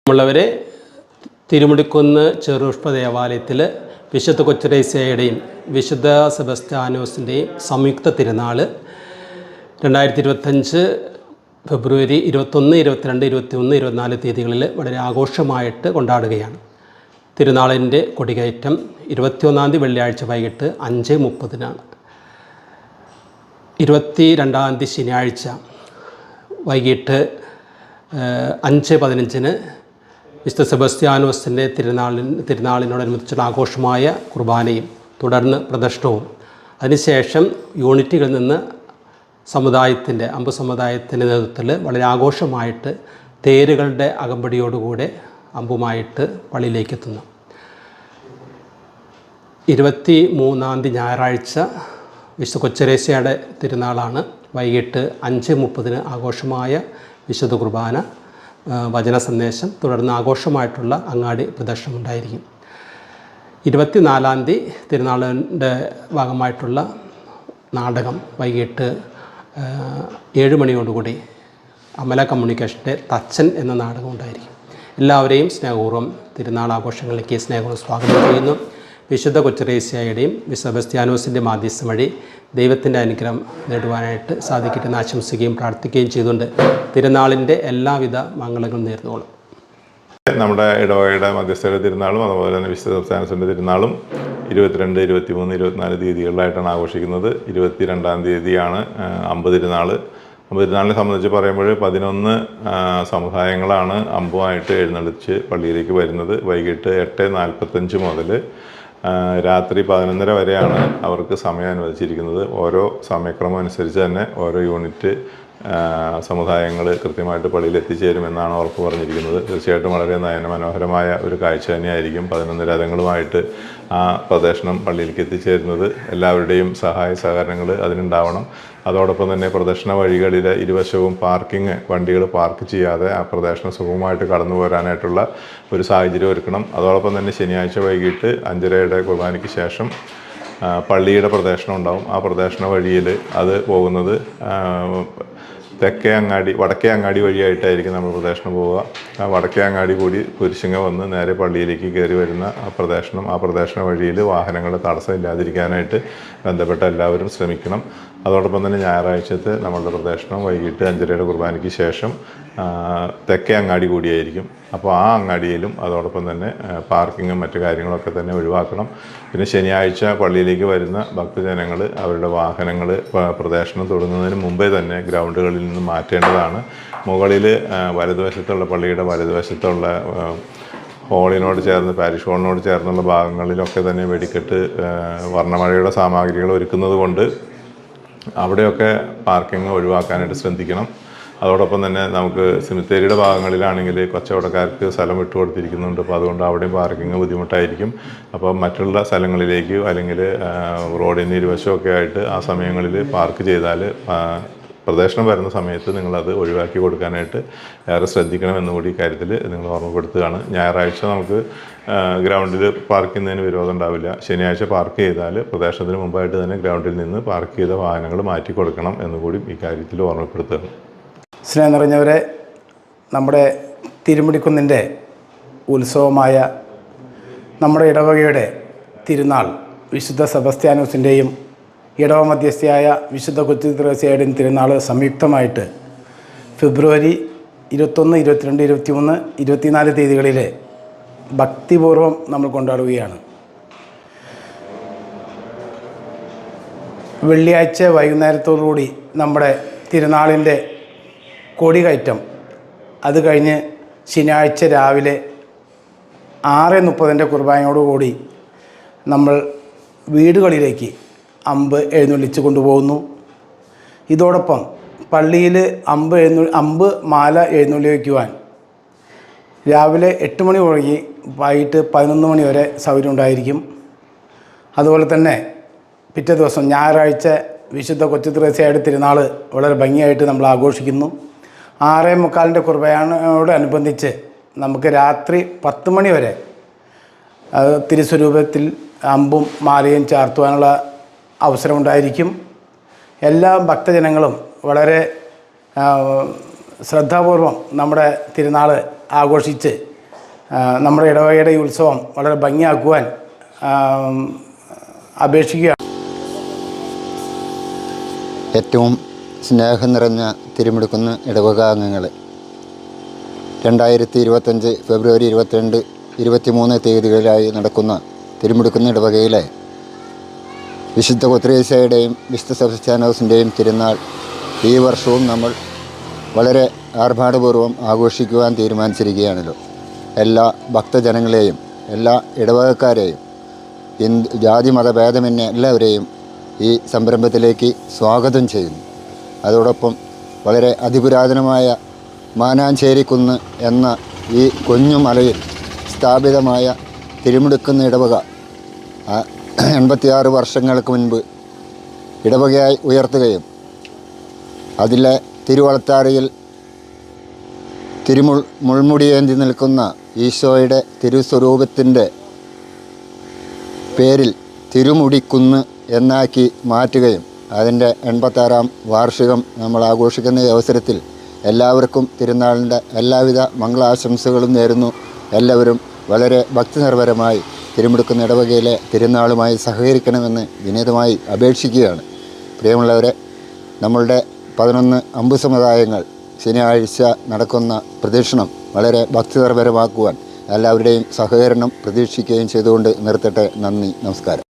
ഉള്ളവരെ തിരുമുടിക്കുന്ന് ചെറുപുഷ്പ ദേവാലയത്തിൽ വിശുദ്ധ കൊച്ചുത്രേസ്യയുടെയും വിശുദ്ധ സെബസ്ത്യാനോസിൻ്റെയും സംയുക്ത തിരുനാൾ 2025 ഫെബ്രുവരി 21, 22, 21, 24 തീയതികളിൽ വളരെ ആഘോഷമായിട്ട് കൊണ്ടാടുകയാണ്. തിരുനാളിൻ്റെ കൊടികയറ്റം 21 തീയതി വെള്ളിയാഴ്ച വൈകിട്ട് 5:30-നാണ്. 22 തീയതി ശനിയാഴ്ച വൈകിട്ട് 5:15-ന് വിശുദ്ധ സെബസ്ത്യാനോസിൻ്റെ തിരുനാളിനോടനുബന്ധിച്ചുള്ള ആഘോഷമായ കുർബാനയും തുടർന്ന് പ്രദക്ഷിണവും, അതിനുശേഷം യൂണിറ്റുകളിൽ നിന്ന് സമുദായത്തിൻ്റെ അമ്പ് സമുദായത്തിൻ്റെ നേതൃത്വത്തിൽ വളരെ ആഘോഷമായിട്ട് തേരുകളുടെ അകമ്പടിയോടുകൂടെ അമ്പുമായിട്ട് പള്ളിയിലേക്ക് എത്തുന്നു. 23 തീയതി ഞായറാഴ്ച വിശുദ്ധ കൊച്ചുത്രേസ്യയുടെ തിരുനാളാണ്. വൈകിട്ട് 5:30-ന് ആഘോഷമായ വിശുദ്ധ കുർബാന, വചന സന്ദേശം, തുടർന്ന് ആഘോഷമായിട്ടുള്ള അങ്ങാടി പ്രദക്ഷിണം ഉണ്ടായിരിക്കും. 24 തീയതി തിരുനാളിൻ്റെ ഭാഗമായിട്ടുള്ള നാടകം വൈകിട്ട് 7 മണിയോടുകൂടി അമല കമ്മ്യൂണിക്കേഷൻ്റെ തച്ചൻ എന്ന നാടകം ഉണ്ടായിരിക്കും. എല്ലാവരെയും സ്നേഹപൂർവ്വം തിരുനാൾ ആഘോഷങ്ങളിലേക്ക് സ്നേഹപൂർവ്വം സ്വാഗതം ചെയ്യുന്നു. വിശുദ്ധ കൊച്ചുത്രേസ്യയുടെയും വിശുദ്ധ സെബസ്ത്യാനോസിൻ്റെ മാധ്യസ്ഥം വഴി ദൈവത്തിൻ്റെ അനുഗ്രഹം നേടുവാനായിട്ട് സാധിക്കട്ടെന്ന് ആശംസിക്കുകയും പ്രാർത്ഥിക്കുകയും ചെയ്തുകൊണ്ട് തിരുനാളിൻ്റെ എല്ലാവിധ മംഗളങ്ങളും നേർന്നോളും. നമ്മുടെ ഇടവകയുടെ മധ്യസ്ഥയുടെ തിരുനാളും അതുപോലെ തന്നെ വിശുദ്ധ സെബസ്ത്യാനോസിൻ്റെ തിരുനാളും 22, 23, 24 തീയതികളിലായിട്ടാണ് ആഘോഷിക്കുന്നത്. 22 തീയതിയാണ് അമ്പ് തിരുനാൾ. അമ്പ് തിരുനാളിനെ സംബന്ധിച്ച് പറയുമ്പോൾ 11 സമുദായങ്ങളാണ് അമ്പുമായിട്ട് എഴുന്നള്ളിച്ച് പള്ളിയിലേക്ക് വരുന്നത്. വൈകിട്ട് 8:45 മുതൽ രാത്രി 11:30 വരെയാണ് അവർക്ക് സമയം അനുവദിച്ചിരിക്കുന്നത്. ഓരോ സമയക്രമം അനുസരിച്ച് തന്നെ ഓരോ യൂണിറ്റ് സമുദായങ്ങൾ കൃത്യമായിട്ട് പള്ളിയിൽ എത്തിച്ചേരുമെന്നാണ് ഉറപ്പ് പറഞ്ഞിരിക്കുന്നത്. തീർച്ചയായിട്ടും വളരെ നയനമനോഹരമായ ഒരു കാഴ്ച തന്നെയായിരിക്കും 11 രഥങ്ങളുമായിട്ട് ആ പ്രദക്ഷിണം പള്ളിയിലേക്ക് എത്തിച്ചേരുന്നത്. എല്ലാവരുടെയും സഹായ സഹകരണങ്ങൾ അതിനുണ്ടാവണം. അതോടൊപ്പം തന്നെ പ്രദക്ഷിണ വഴികളിലെ ഇരുവശവും വണ്ടികൾ പാർക്ക് ചെയ്യാതെ ആ പ്രദക്ഷിണം സുഗമമായിട്ട് കടന്നു പോരാനായിട്ടുള്ള ഒരു സാഹചര്യം ഒരുക്കണം. അതോടൊപ്പം തന്നെ ശനിയാഴ്ച വൈകിട്ട് 5:30-യുടെ കുർബാനയ്ക്ക് ശേഷം പള്ളിയുടെ പ്രദക്ഷിണം ഉണ്ടാവും. ആ പ്രദക്ഷിണ വഴിയിൽ അത് പോകുന്നത് വടക്കേ അങ്ങാടി വഴിയായിട്ടായിരിക്കും നമ്മൾ പ്രദക്ഷിണം പോവുക. ആ വടക്കേ അങ്ങാടി കൂടി കുരിശുങ്ങ വന്ന് നേരെ പള്ളിയിലേക്ക് കയറി വരുന്ന ആ പ്രദക്ഷിണ വഴിയിൽ വാഹനങ്ങളുടെ തടസ്സം ഇല്ലാതിരിക്കാനായിട്ട് ബന്ധപ്പെട്ട എല്ലാവരും ശ്രമിക്കണം. അതോടൊപ്പം തന്നെ ഞായറാഴ്ചത്തെ നമ്മളുടെ പ്രദക്ഷിണം വൈകിട്ട് 5:30-യുടെ കുർബാനയ്ക്ക് ശേഷം തെക്കേ അങ്ങാടി കൂടിയായിരിക്കും. അപ്പോൾ ആ അങ്ങാടിയിലും അതോടൊപ്പം തന്നെ പാർക്കിങ്ങും മറ്റു കാര്യങ്ങളൊക്കെ തന്നെ ഒഴിവാക്കണം. പിന്നെ ശനിയാഴ്ച പള്ളിയിലേക്ക് വരുന്ന ഭക്തജനങ്ങൾ അവരുടെ വാഹനങ്ങൾ പ്രദക്ഷിണം തുടങ്ങുന്നതിന് മുമ്പേ തന്നെ ഗ്രൗണ്ടുകളിൽ നിന്ന് മാറ്റേണ്ടതാണ്. മുകളിൽ വലതുവശത്തുള്ള പള്ളിയുടെ വലതുവശത്തുള്ള ഹാളിനോട് ചേർന്ന് പാരിഷ് ഹാളിനോട് ചേർന്നുള്ള ഭാഗങ്ങളിലൊക്കെ തന്നെ വെടിക്കെട്ട് വർണ്ണമഴയുടെ സാമഗ്രികൾ ഒരുക്കുന്നത് കൊണ്ട് അവിടെയൊക്കെ പാർക്കിംഗ് ഒഴിവാക്കാനായിട്ട് ശ്രദ്ധിക്കണം. അതോടൊപ്പം തന്നെ നമുക്ക് സിമിത്തേരിയുടെ ഭാഗങ്ങളിലാണെങ്കിൽ കച്ചവടക്കാർക്ക് സ്ഥലം വിട്ടുകൊടുത്തിരിക്കുന്നുണ്ട്. അപ്പോൾ അതുകൊണ്ട് അവിടെയും പാർക്കിംഗ് ബുദ്ധിമുട്ടായിരിക്കും. അപ്പോൾ മറ്റുള്ള സ്ഥലങ്ങളിലേക്ക് അല്ലെങ്കിൽ റോഡിന് ഇരുവശമൊക്കെ ആയിട്ട് ആ സമയങ്ങളിൽ പാർക്ക് ചെയ്താൽ പ്രദക്ഷിണം വരുന്ന സമയത്ത് നിങ്ങളത് ഒഴിവാക്കി കൊടുക്കാനായിട്ട് ഏറെ ശ്രദ്ധിക്കണമെന്നുകൂടി ഇക്കാര്യത്തിൽ നിങ്ങൾ ഓർമ്മപ്പെടുത്തുകയാണ്. ഞായറാഴ്ച നമുക്ക് ഗ്രൗണ്ടിൽ പാർക്ക് ചെയ്യുന്നതിന് വിരോധം ഉണ്ടാവില്ല. ശനിയാഴ്ച പാർക്ക് ചെയ്താൽ പ്രദക്ഷിണത്തിന് മുമ്പായിട്ട് തന്നെ ഗ്രൗണ്ടിൽ നിന്ന് പാർക്ക് ചെയ്ത വാഹനങ്ങൾ മാറ്റി കൊടുക്കണം എന്നുകൂടി ഇക്കാര്യത്തിൽ ഓർമ്മപ്പെടുത്തുകയാണ്. സ്നേഹം നിറഞ്ഞവരെ, നമ്മുടെ തിരുമുടിക്കുന്നിൻ്റെ ഉത്സവമായ നമ്മുടെ ഇടവകയുടെ തിരുനാൾ വിശുദ്ധ സെബസ്ത്യാനോസിൻ്റെയും ഇടവ മധ്യസ്ഥയായ വിശുദ്ധ കൊച്ചുത്രേസ്യയുടെയും തിരുനാൾ സംയുക്തമായിട്ട് ഫെബ്രുവരി 21, 22, 23, 24 തീയതികളിലെ ഭക്തിപൂർവ്വം നമ്മൾ കൊണ്ടാടുകയാണ്. വെള്ളിയാഴ്ച വൈകുന്നേരത്തോടുകൂടി നമ്മുടെ തിരുനാളിൻ്റെ കൊടികയറ്റം, അത് കഴിഞ്ഞ് ശനിയാഴ്ച രാവിലെ 6:30-ൻ്റെ കുർബാനയോടുകൂടി നമ്മൾ വീടുകളിലേക്ക് അമ്പ് എഴുന്നള്ളിച്ച് കൊണ്ടുപോകുന്നു. ഇതോടൊപ്പം പള്ളിയിൽ അമ്പ് മാല എഴുന്നള്ളി വയ്ക്കുവാൻ രാവിലെ 8 മണി തുടങ്ങി വൈകിട്ട് 11 മണി വരെ സൗകര്യം ഉണ്ടായിരിക്കും. അതുപോലെ തന്നെ പിറ്റേ ദിവസം ഞായറാഴ്ച വിശുദ്ധ കൊച്ചുത്രേസ്യയുടെ തിരുനാൾ വളരെ ഭംഗിയായിട്ട് നമ്മൾ ആഘോഷിക്കുന്നു. 6:45-ൻ്റെ കുർബാനയോടനുബന്ധിച്ച് നമുക്ക് രാത്രി 10 മണി വരെ തിരുസ്വരൂപത്തിൽ അമ്പും മാലയും ചാർത്തുവാനുള്ള അവസരമുണ്ടായിരിക്കും. എല്ലാ ഭക്തജനങ്ങളും വളരെ ശ്രദ്ധാപൂർവം നമ്മുടെ തിരുനാൾ ആഘോഷിച്ച് നമ്മുടെ ഇടവകയുടെ ഈ ഉത്സവം വളരെ ഭംഗിയാക്കുവാൻ അപേക്ഷിക്കുകയാണ്. ഏറ്റവും സ്നേഹം നിറഞ്ഞ തിരുമുടുക്കുന്ന് ഇടവകാംഗങ്ങളെ, 2025 ഫെബ്രുവരി 22, 23 തീയതികളിലായി നടക്കുന്ന തിരുമുടുക്കുന്ന് ഇടവകയിലെ വിശുദ്ധ കൊത്രേസ്യയുടെയും വിശുദ്ധ സെബസ്ത്യാനോസിൻ്റെയും തിരുനാൾ ഈ വർഷവും നമ്മൾ വളരെ ആർഭാടപൂർവ്വം ആഘോഷിക്കുവാൻ തീരുമാനിച്ചിരിക്കുകയാണല്ലോ. എല്ലാ ഭക്തജനങ്ങളെയും എല്ലാ ഇടവകക്കാരെയും ജാതി മതഭേദമന്യേ എല്ലാവരെയും ഈ സംരംഭത്തിലേക്ക് സ്വാഗതം ചെയ്യുന്നു. അതോടൊപ്പം വളരെ അതിപുരാതനമായ മാനാഞ്ചേരിക്കുന്ന് എന്ന ഈ കുഞ്ഞുമലയിൽ സ്ഥാപിതമായ തിരുമുടുക്കുന്ന് ഇടവക 86 വർഷങ്ങൾക്ക് മുൻപ് ഇടവകയായി ഉയർത്തുകയും അതിലെ തിരുവളത്താരയിൽ മുൾമുടിയേന്തി നിൽക്കുന്ന ഈശോയുടെ തിരുസ്വരൂപത്തിൻ്റെ പേരിൽ തിരുമുടിക്കുന്ന് എന്നാക്കി മാറ്റുകയും അതിൻ്റെ 86ാം വാർഷികം നമ്മൾ ആഘോഷിക്കുന്ന ഈ അവസരത്തിൽ എല്ലാവർക്കും തിരുനാളിൻ്റെ എല്ലാവിധ മംഗളാശംസകളും നേരുന്നു. എല്ലാവരും വളരെ ഭക്തിനിർഭരമായി തിരുമുടുക്കുന്ന് ഇടവകയിലെ തിരുനാളുമായി സഹകരിക്കണമെന്ന് വിനീതമായി അപേക്ഷിക്കുകയാണ്. പ്രിയമുള്ളവരെ, നമ്മളുടെ 11 അമ്പു സമുദായങ്ങൾ ശനിയാഴ്ച നടക്കുന്ന പ്രദക്ഷിണം വളരെ ഭക്തിനിർഭരമാക്കുവാൻ എല്ലാവരുടെയും സഹകരണം പ്രതീക്ഷിക്കുകയും ചെയ്തുകൊണ്ട് നിർത്തട്ടെ. നന്ദി, നമസ്കാരം.